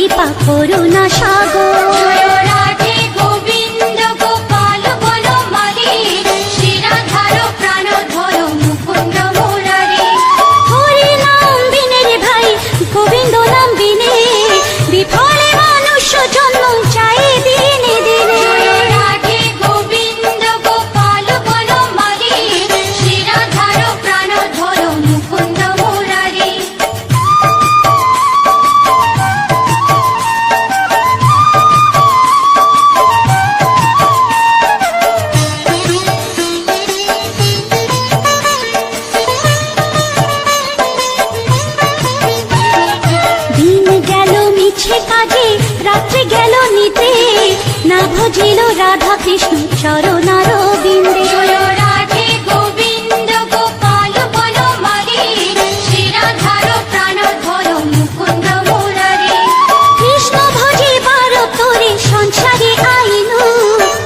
কৃপা করুণা সাগর। হরি নাম বিনে রে ভাই, গোবিন্দ নাম বিনে বিফলে মানুষ জন্ম চাই দিনে দিনে। কাজে রাত্রি গেল নিতে, না ভজিল রাধা কৃষ্ণ চরণার বিন্দে। কৃষ্ণ ভজিবার তোরে সংসারে আইনু,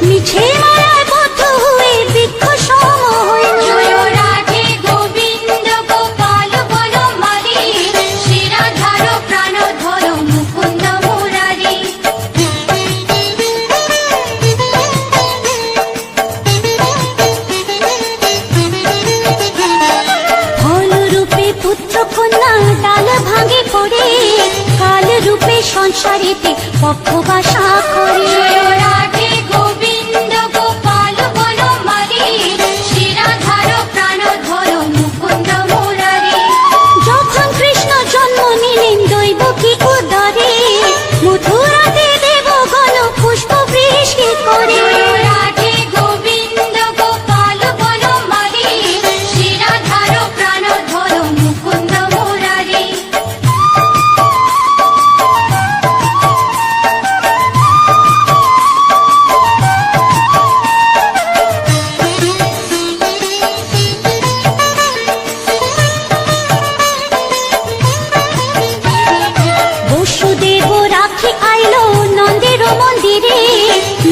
মিছে মায়ায় বদ্ধ হয়ে বৃক্ষ সম হইনু। কাল রূপে সংসারেতে পক্ষ বাসা করে। যখন কৃষ্ণ জন্ম নিলেন দৈবকী উদরে, মথুরাতে দেবগণ পুষ্প বৃষ্টি করে।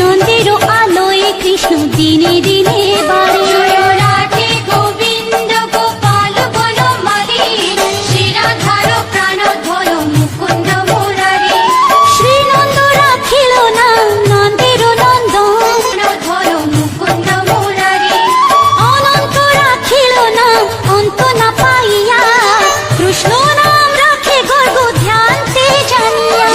নন্দের আলোয় কৃষ্ণ দিনে দিনে বাড়ে। শ্রীনন্দ রাখিল না নন্দের নন্দন, অনন্ত রাখিল না অন্ত না পাইয়া, কৃষ্ণ নাম রাখে গর্গ ধ্যানতে জানিয়া।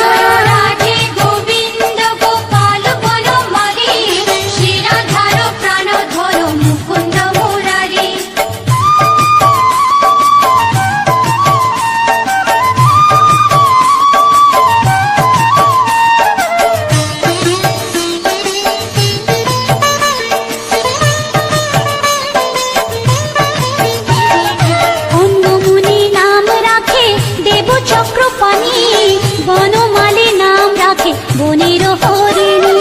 চক্রপাণী বনমালী নাম রাখে বনের হরিণী।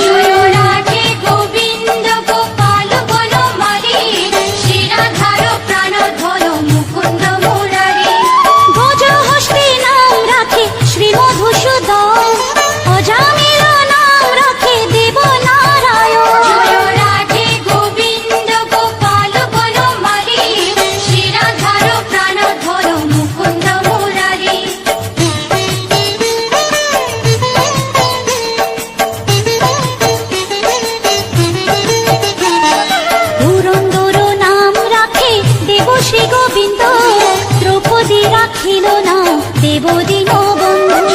গজহস্তি নাম রাখে শ্রী মধুসূদন, অজামিল নাম রাখে দেব নারায়ণ। শ্রী গোবিন্দ দ্রৌপদী রাখিল না দেবদিন বন্ধু।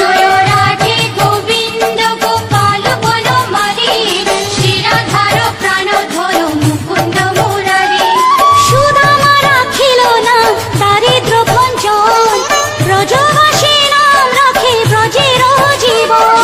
সুদামা রাখিল না দারিদ্র ভঞ্জন, ব্রজবাসী নাম রাখে ব্রজের জীবন।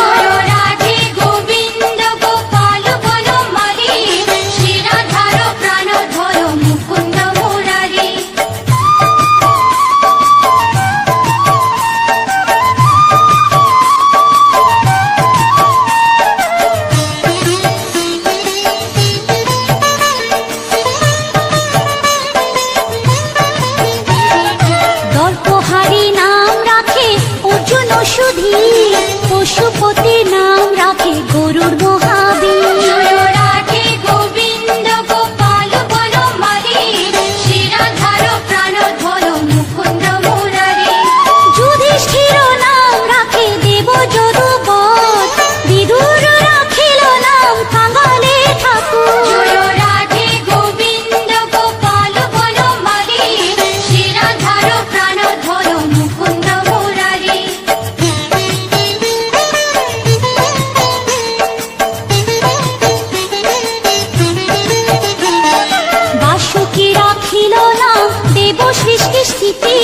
সৃষ্টি স্থিতি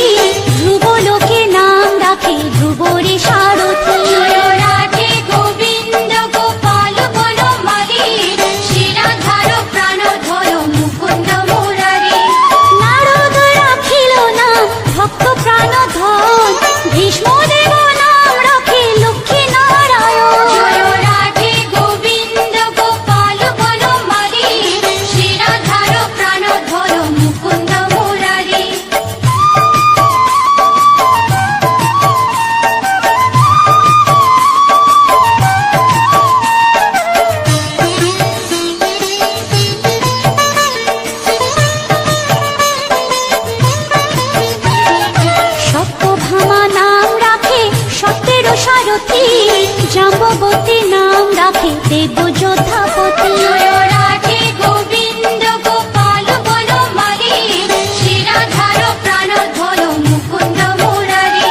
ধ্রুব লোকে নাম রাখে ধ্রুবরে সারথি রাধে গোবিন্দ গোপাল বনমালী শিরাধার প্রাণধর মুকুন্দ মুরারি নারদ রাখিল নাম ভক্ত প্রাণধন ভীষ্মদেব নাম রাখে লক্ষ্মী নারায়ণ রাধে গোবিন্দ গোপাল বনমালী শিরাধার প্রাণধর মুকুন্দ মুরারি সত্যভামা নাম রাখে সত্যের সারথি জাম্ববতী নাম রাখে দেব যোধাপতি রাধে গোবিন্দ গোপাল বনমালী শিরাধার প্রাণধর মুকুন্দ মুরারি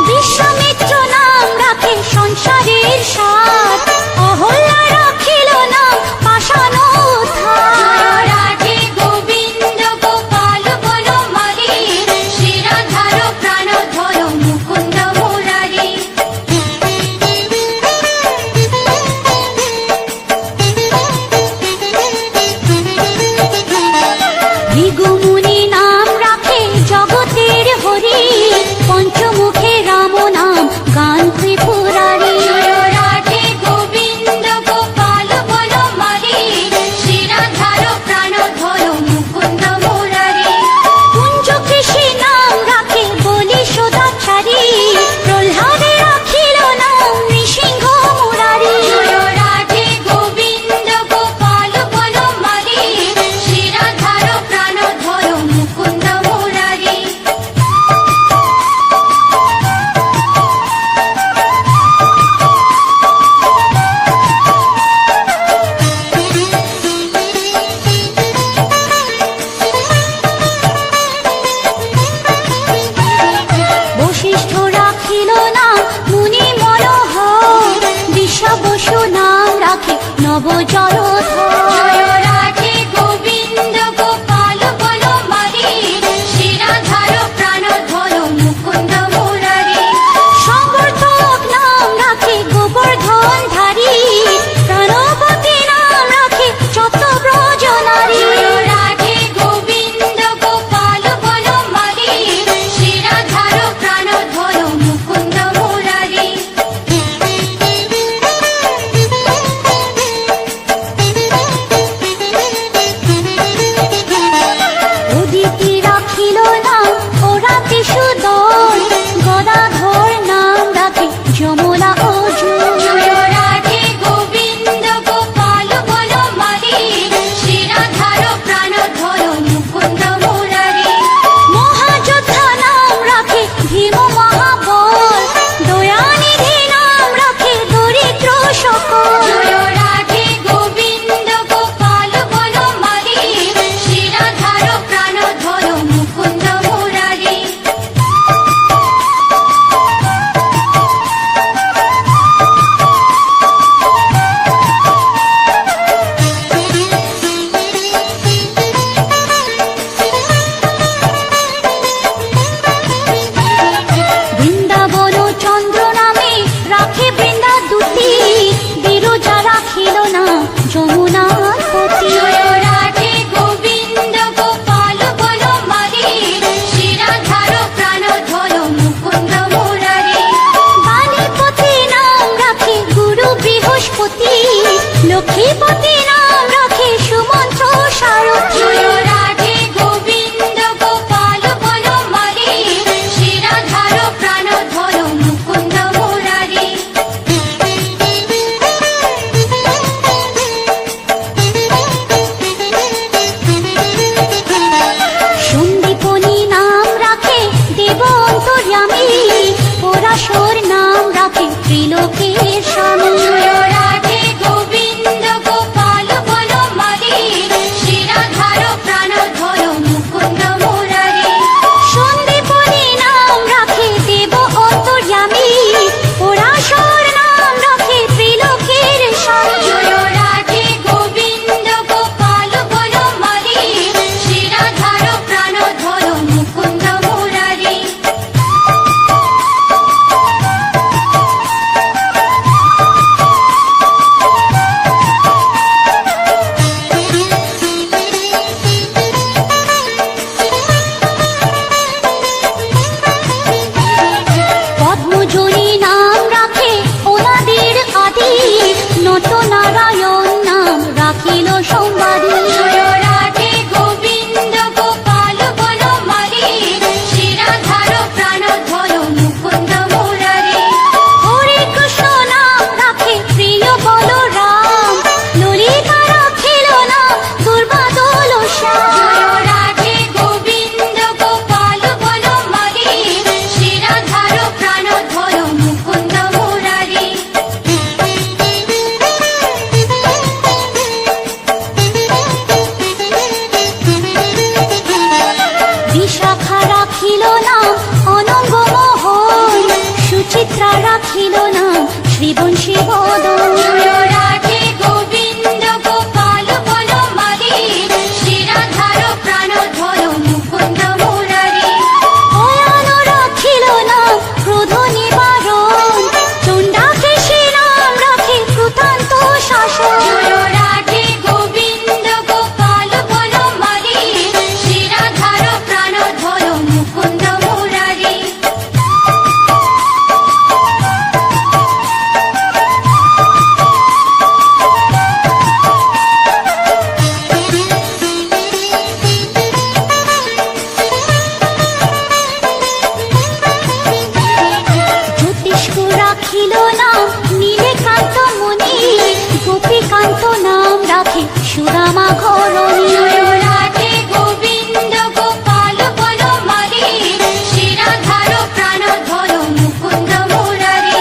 বিশ্বামিত্র নাম রাখে সংসারের সার অহল্যা রাখিল নাম পাষাণ উদ্ধার রাধে গোবিন্দ গোপাল বনমালী শিরাধার প্রাণধর মুকুন্দ মুরারি ভৃগুমুনি নাম রাখে জগতের হরি পঞ্চমুখে রাম নাম গান ত্রিপুরারি রাধে গোবিন্দ গোপাল বনমালী শিরাধার প্রাণধর মুকুন্দ মুরারি কুঞ্জকেশী নাম রাখে বলি সদাচারী প্রহ্লাদে রাখিল নাম নৃসিংহ মুরারি রাধে গোবিন্দ গোপাল বনমালী শিরাধার প্রাণধর মুকুন্দ মুরারি বশিষ্ঠ রাখিল নাম মুনি মনোহর বিশ্ব বসু নাম রাখে নব জলধর রাধে গোবিন্দ গোপাল বনমালী শিরাধার প্রাণধর মুকুন্দ মুরারি সংবর্ধক নাম রাখে গোবর্ধন ধারী প্রাণবতী নাম রাখে যত ব্রজ নারী রাধে গোবিন্দ গোপাল বনমালী শিরাধার প্রাণধর মুকুন্দ মুরারি উদিতি রাখিল নাম ওরাতি সুদল গদাধর নাম রাখে যমুনা অর্জুন রাধে গোবিন্দ গোপাল বনমালী শিরাধার প্রাণধর মুকুন্দ মুরারি মহাযোদ্ধা নাম রাখে ভীম মহাবল দয়ানিধি নাম রাখে দরিদ্র সকল রাধে গোবিন্দ গোপাল বনমালী শিরাধার প্রাণধর মুকুন্দ মুরারি বৃন্দাবন চন্দ্র নামে রাখে বৃন্দা দুটি বিরজা রাখিল না যমুনার পতি রাধে গোবিন্দ গোপাল বনমালী শিরাধার প্রাণধর মুকুন্দ মুরারি বাণীপতি নাম রাখে গুরু বৃহস্পতি লক্ষ্মীপতি নাম রাখে সুমন্ত্র সারথি রাধে গোবিন্দ গোপাল বনমালী শিরাধার প্রাণধর মুকুন্দ মুরারি সন্দীপনী নাম রাখে দেব অন্তর্যামী পরাশর নাম রাখে ত্রিলোকের স্বামী রাধে গোবিন্দ গোপাল রাখিল নাম শ্রীবংশী বদন। জয় রাধে গোবিন্দ গোপাল বনমালী, শ্রীরাধার প্রাণধর মুকুন্দ মুরারি। অয়ান রাখিল নাম ক্রোধ নিবারণ, চণ্ডাকেশী নাম রাখে কৃতান্ত শাসন। জয় রাধে গোবিন্দ গোপাল বনমালী, শ্রীরাধার প্রাণধর মুকুন্দ মুরারি। জ্যোতিষ্ক রাখিল নাম নীলকান্ত মুনি, গোপীকান্ত নাম রাখে সুদামা ঘরণী। জয় রাধে গোবিন্দ গোপাল বনমালী, শ্রীরাধার প্রাণধর মুকুন্দ মুরারি।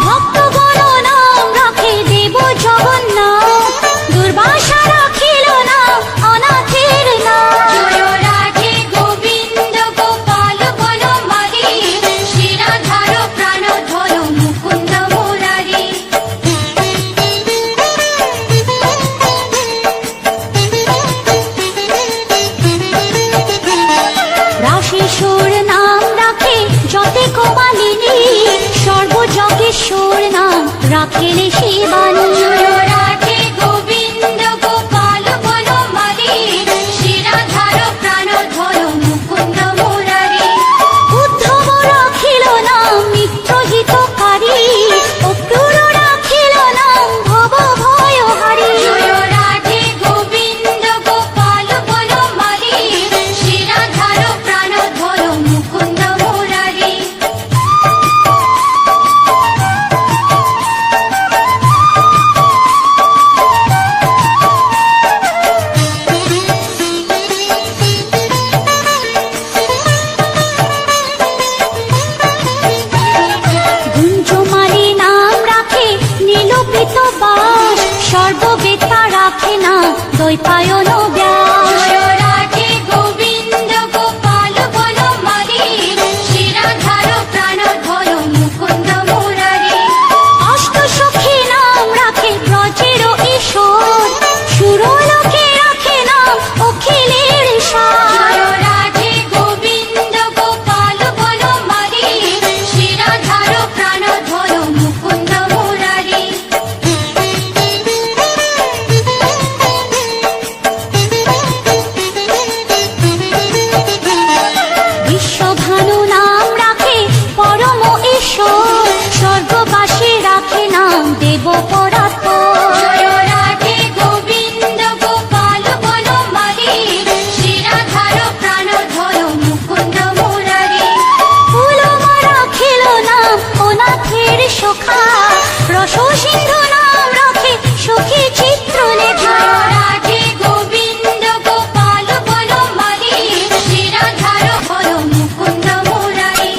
ভক্তগণ নাম রাখে দেব জগন্নাথ, দুর্বাসা রাখিল নাম অনাথের নাম। জয় রাধে গোবিন্দ গোপাল বনমালী, শ্রীরাধার প্রাণধর মুকুন্দ মুরারি। রাশেশ্বর নাম রাখে যতে কোমালিনী, সর্বযজ্ঞেশ্বর নাম রাখেলে শিবানী। জয় রাধে গোবিন্দ গোপাল বনমালী, শ্রীরাধার প্রাণধর মুকুন্দ মুরারি। উদ্ধব রাখিল নাম মিত্রহিতকারী, অক্রূর রাখিল নাম ভব ভয়হারী। জয় রাধে গোবিন্দ গোপাল বনমালী, শ্রীরাধার প্রাণধর মুকুন্দ মুরারি। গুঞ্জমালী নাম রাখে নীলপিত বাস, সর্ববেতা রাখে নাম দ্বৈপায়ন ব্যাস। জয় রাধে গোবিন্দ গোপাল বনমালী, শ্রীরাধার প্রাণধর মুকুন্দ মুরারি। অষ্টসখী নাম রাখে ব্রজের ঈশ্বর, সুরলোকে রাখে নাম অখিলের সার। জয় রাধে গোবিন্দ গোপাল বনমালী, শ্রীরাধার প্রাণধর মুকুন্দ মুরারি। বিশ্বভানু নাম রাখে পরম ঈশ্বর, স্বর্গবাসী রাখে নাম দেব পরাৎপর। জয় রাধে গোবিন্দ গোপাল বনমালী, শ্রীরাধার প্রাণধর মুকুন্দ মুরারি। ফুলমা রাখিল নাম অনাথের সখা, রস সিন্ধু নাম রাখে সখী চিত্রলেখা। জয় রাধে গোবিন্দ গোপাল বনমালী, শ্রীরাধার মুকুন্দ মুরারি।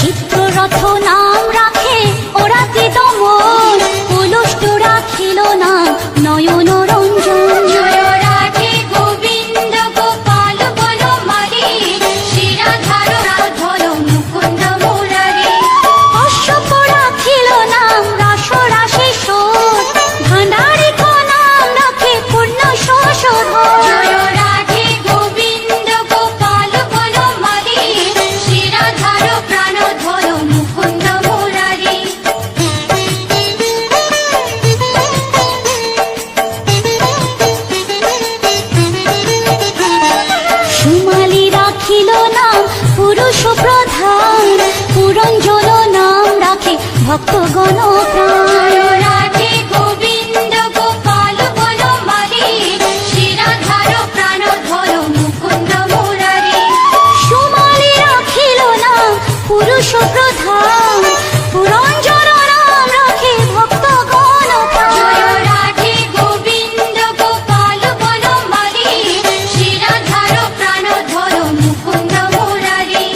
চিত্ররথ নাম রাখে ওরাতি দমন, পুলষ্ট রাখিল নাম নয়ন রঞ্জন। জয় রাধে গোবিন্দ গোপাল বনমালী, শ্রীরাধার প্রাণধর মুকুন্দ মুরারি। অশ্বপ রাখিল নাম রাস রাশেশ্বর, ভাণ্ডারিক নাম রাখে পূর্ণ শোষধর। জয় রাধে গোবিন্দ গোপাল বনমালী, শ্রীরাধার প্রাণধর মুকুন্দ মুরারি। সুমালি রাখিল নাম পুরুষ প্রধান, পুরঞ্জন নাম রাখে ভক্তগণ প্রাণ। জয় রাধে গোবিন্দ গোপাল বনমালী, শ্রীরাধার প্রাণধর মুকুন্দ মুরারি। সুমালি রাখিল নাম পুরুষ প্রধান, পুরঞ্জন নাম রাখে ভক্তগণ প্রাণ। জয় রাধে গোবিন্দ গোপাল বনমালী, শ্রীরাধার প্রাণধর মুকুন্দ মুরারি।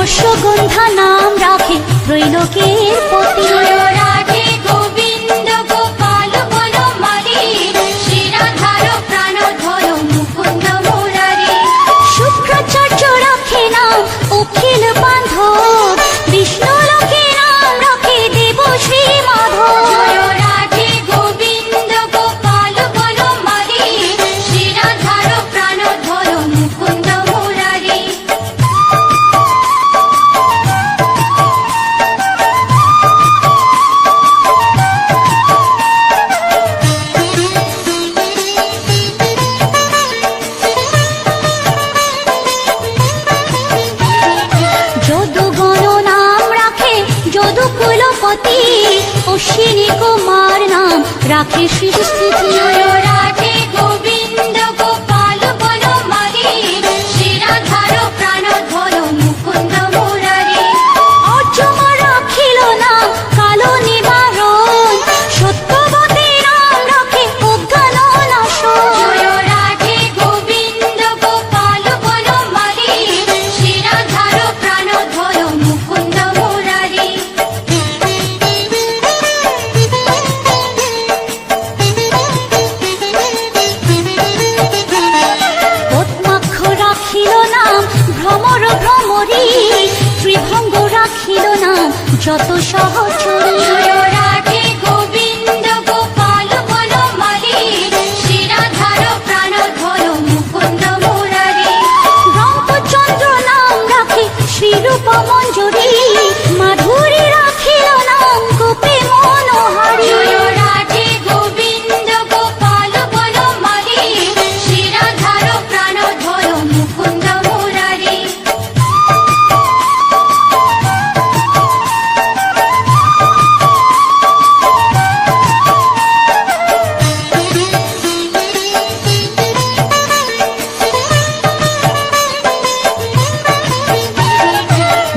রসগন্ধা নাম রাখে ত্রৈলোকের পতি। জয় রাধে গোবিন্দ গোপাল বনমালী, শ্রীরাধার প্রাণধর মুকুন্দ মুরারি। শুক্রাচার্য রাখে নাম অখিল বান্ধব, বিষ্ণু লোকে নাম রাখে দেব শ্রী মাধব। জয় রাধে গোবিন্দ গোপাল বনমালী, শ্রীরাধার প্রাণধর মুকুন্দ মুরারি। যদুগণ নাম রাখে যদুকুলপতি, অশ্বিনী কুমার নাম রাখে সৃষ্টি। জয় রাধে গোবিন্দ গোপাল বনমালী, শ্রীরাধার প্রাণধর মুকুন্দ মুরারি। অর্জুন রাখিল নাম কালো নিবারণ, সত্যবতী নাম রাখে অজ্ঞান নাশন। জয় রাধে গোবিন্দ গোপাল বনমালী, শ্রীরাধার প্রাণধর মুকুন্দ মুরারি। পদ্মাক্ষ রাখিল নাম ভ্রমর ভ্রমরী, ত্রিভঙ্গ রাখিল নাম যত সহচরী। জয় রাধে গোবিন্দ গোপাল বনমালী, শ্রীরাধার প্রাণধর মুকুন্দ মুরারি। রামচন্দ্র নাম রাখে শ্রীরূপ মঞ্জুরি, মাধুরী রাখিল নাম গোপী মনোহারী। জয় রাধে গোবিন্দ গোপাল বনমালী, শ্রীরাধার প্রাণধর মুকুন্দ মুরারি।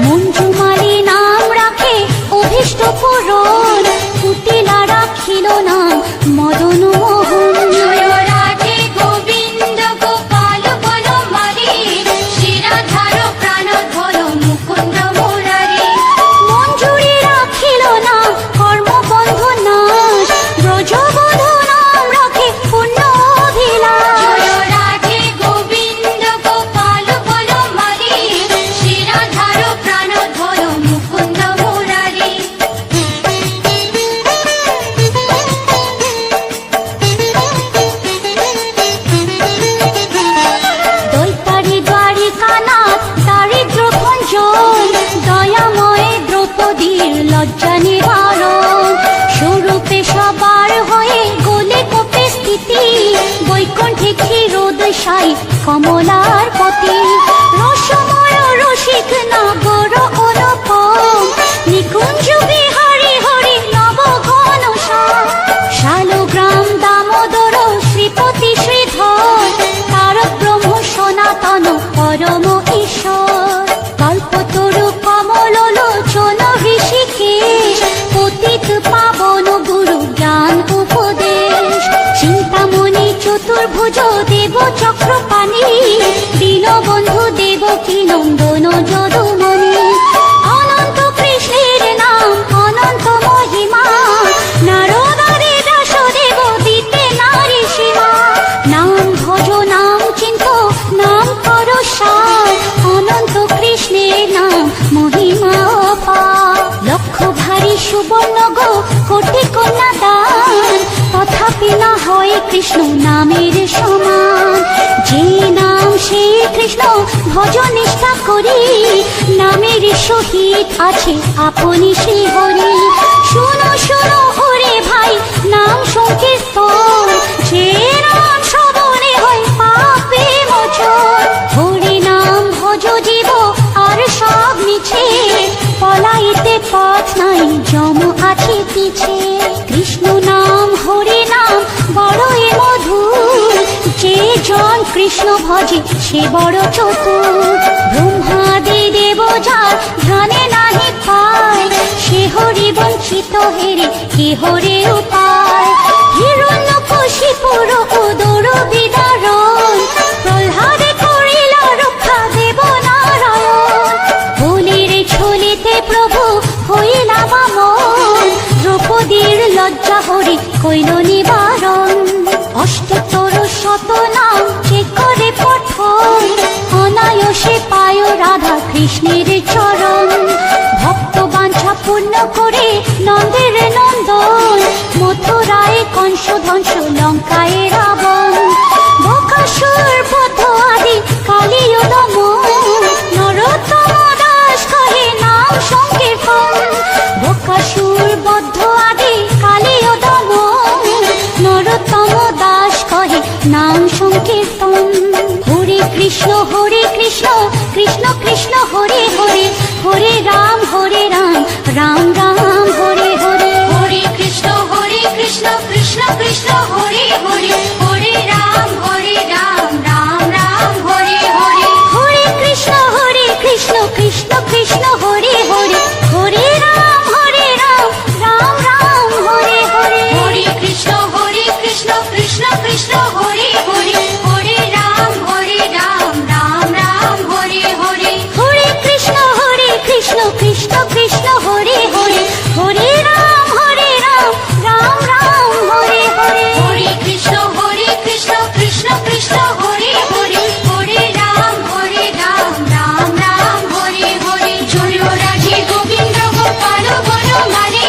মঞ্জুমালী নাম রাখে অভীষ্ট পূরণ, কুটিলা রাখিল নাম মদন মোহন। জয় রাধে গোবিন্দ গোপাল বনমালী, শ্রীরাধার প্রাণধর মুকুন্দ মুরারি। মঞ্জুরি রাখিল নাম কর্মবন্ধ নাশ, ব্রজবধূ নাম রাখে পুণ্য অভিলাষ। জয় রাধে গোবিন্দ গোপাল বনমালী, শ্রীরাধার প্রাণধর মুকুন্দ মুরারি। দৈতারি দ্বারিকা নাথ দারিদ্র ভঞ্জন, দয়াময় দ্রৌপদীর লজ্জা নিবারণ। স্বরূপে সবার হয়ে গোলে কোপে স্থিতি, বৈকুণ্ঠে ক্ষীরোদশায়ী কমলার পতি। রসময় রসিক নগর অনুপম, নিকুঞ্জ বিহারী হরি নব ঘন শালগ্রাম দামোদর শ্রীপতি শ্রীধর, তারক ব্রহ্ম সনাতন পরম ঈশ্বর। কল্পতরু কমল লোচন ঋষিকেশ, পতিত পাবন গুরু জ্ঞান উপদেশ। চিন্তামণি চতুর্ভুজ দেব চক্রপাণি, দীনবন্ধু দেবকী নন্দন যদুমণি। অনন্ত কৃষ্ণের নাম অনন্ত মহিমা, নারদাদি দাসদেব দিতে নারী সীমা। নাম ভজ নাম চিন্ত নাম কর সার, অনন্ত কৃষ্ণের নাম মহিমা অপার। লক্ষ ভারী সুবর্ণ গো কোটি কন্যা দান, তথাপি না হয় কৃষ্ণ নামের সমান। যে নাম সে কৃষ্ণ ভজ নিষ্ঠা করি, নামের সহিত আছে আপনি শ্রী হরি। শুনো শুনো ওরে ভাই নাম সংকীর্তন, যে নাম শ্রবণে হয় পাপে মোচন। হরি নাম ভজ জীব আর সব মিছে, পলাইতে পথ নাই যম আছে পিছে। কৃষ্ণ নাম হরি নাম বড়ই মধুর, যে জন কৃষ্ণ ভজে সে বড় চতুর। ব্রহ্মাদি দেব যার ধ্যানে নাহি পায়, সে হরি বঞ্চিত হেরে কে হরে উপায়। হিরণ্যকশিপুর উদর বিদারণ, প্রহ্লাদে করিল রক্ষা দেব নারায়ণ। বলি কৃষ্ণের চরণ। ভক্ত বাঞ্ছা পূর্ণ করে নন্দের নন্দন, মথুরায় কংস ধ্বংস লঙ্কায় রাবণ। বকাসুর বধ আদি কালীয় দমন, নরোত্তম দাস কহে নাম সংকীর্তন। বকাসুর বধ আদি কালীয় দমন, নরোত্তম দাস কহে নাম সংকীর্তন। হরে কৃষ্ণ কৃষ্ণ কৃষ্ণ হরে হরে, হরে রাম রাম রাম হরে হরে। হরে কৃষ্ণ কৃষ্ণ কৃষ্ণ হরে হরে, হরে রাম রাম রাম হরে হরে। হরে কৃষ্ণ কৃষ্ণ কৃষ্ণ হরে হরে, হরে রাম রাম রাম হরে হরে। হরে কৃষ্ণ কৃষ্ণ কৃষ্ণ হরে হরে, হরে রাম রাম রাম হরে হরে। হরে কৃষ্ণ কৃষ্ণ কৃষ্ণ হরে হরে, হরে রাম রাম রাম হরে হরে। হরে কৃষ্ণ কৃষ্ণ কৃষ্ণ হরে হরে, হরে রাম রাম রাম হরে হরে। জয় রাধে গোবিন্দ গোপাল বনমালী,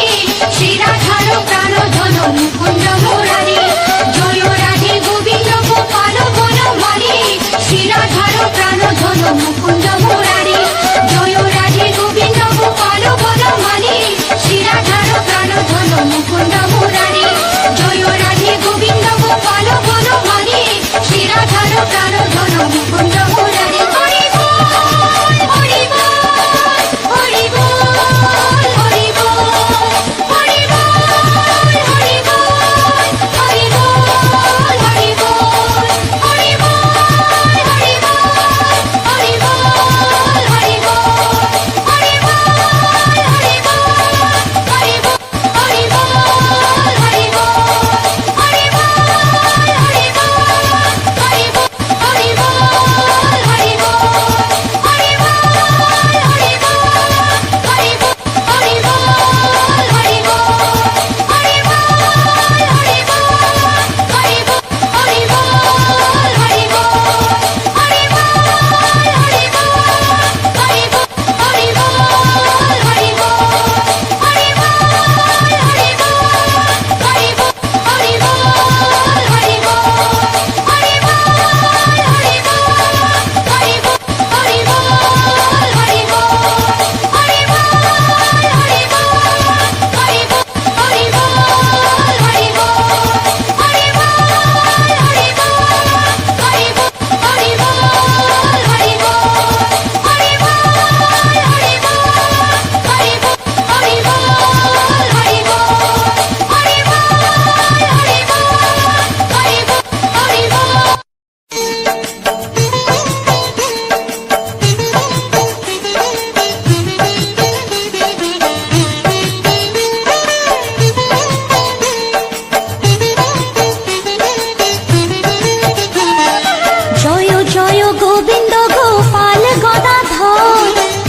শ্রী রাধার প্রাণ ধন মুকুন্দ মুরারি। জয় রাধে গোবিন্দ গোপাল বনমালী, শ্রী রাধার প্রাণ ধন মুকুন্দ মুরারি। জয় রাধে গোবিন্দ গোপাল বনমালী, শ্রী রাধার প্রাণ ধন মুকুন্দ মুরারি। জয় রাধে গোবিন্দ গোপাল বনমালী, শ্রী রাধার প্রাণ ধন মুকুন্দ মুরারি। হরি বল হরি বল হরি বল হরি বল হরি বল হরি বল হরি বল হরি বল হরি বল হরি বল হরি বল হরি বল হরি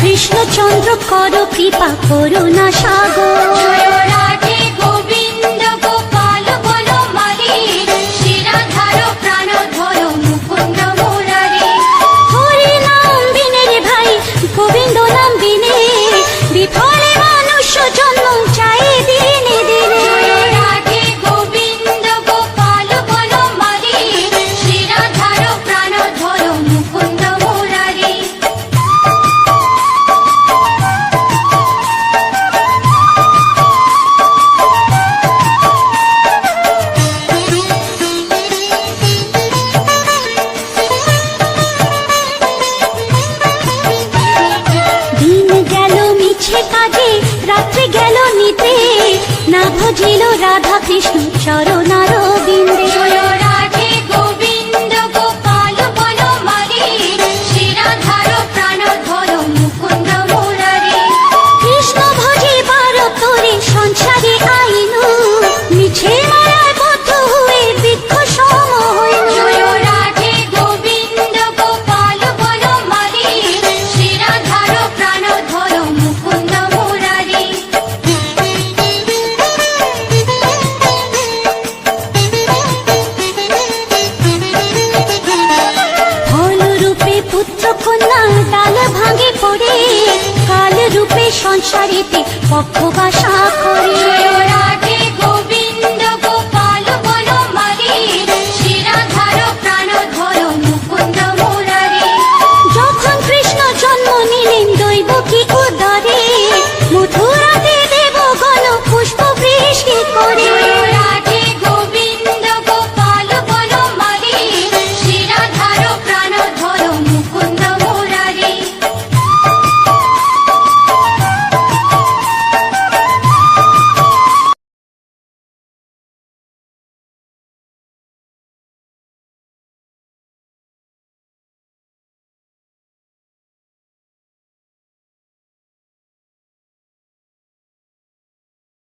কৃষ্ণচন্দ্র কর কৃপা করুণা সাগর। জয় রাধে গোবিন্দ গোপাল বনমালী, শ্রী রাধার প্রাণ ধর মুকুন্দ মুরারি। হরি নাম বিনে রে ভাই, গোবিন্দ নাম বিনে, বিফলে মানুষ জন্ম চাই দিনে দিনে। জয় রাধে গোবিন্দ গোপাল বনমালী, শ্রী রাধার প্রাণ ধর মুকুন্দ মুরারি। দিন গেল মিছে কাজে, রাত্রি গেল নিতে, না ভজিল রাধা কৃষ্ণ চরণার বিন্দে। জয় রাধে গোবিন্দ গোপাল বনমালী, শ্রী রাধার প্রাণ ধর মুকুন্দ মুরারি। কৃষ্ণ ভজিবার তোরে সংসারে আইনু, মিছে মায়ায় বদ্ধ হয়ে বৃক্ষ সম হইনু। জয় রাধে গোবিন্দ গোপাল বনমালী, শ্রী রাধার প্রাণ ধর মুকুন্দ মুরারি। সংসারেতে পক্ষবাসা করে।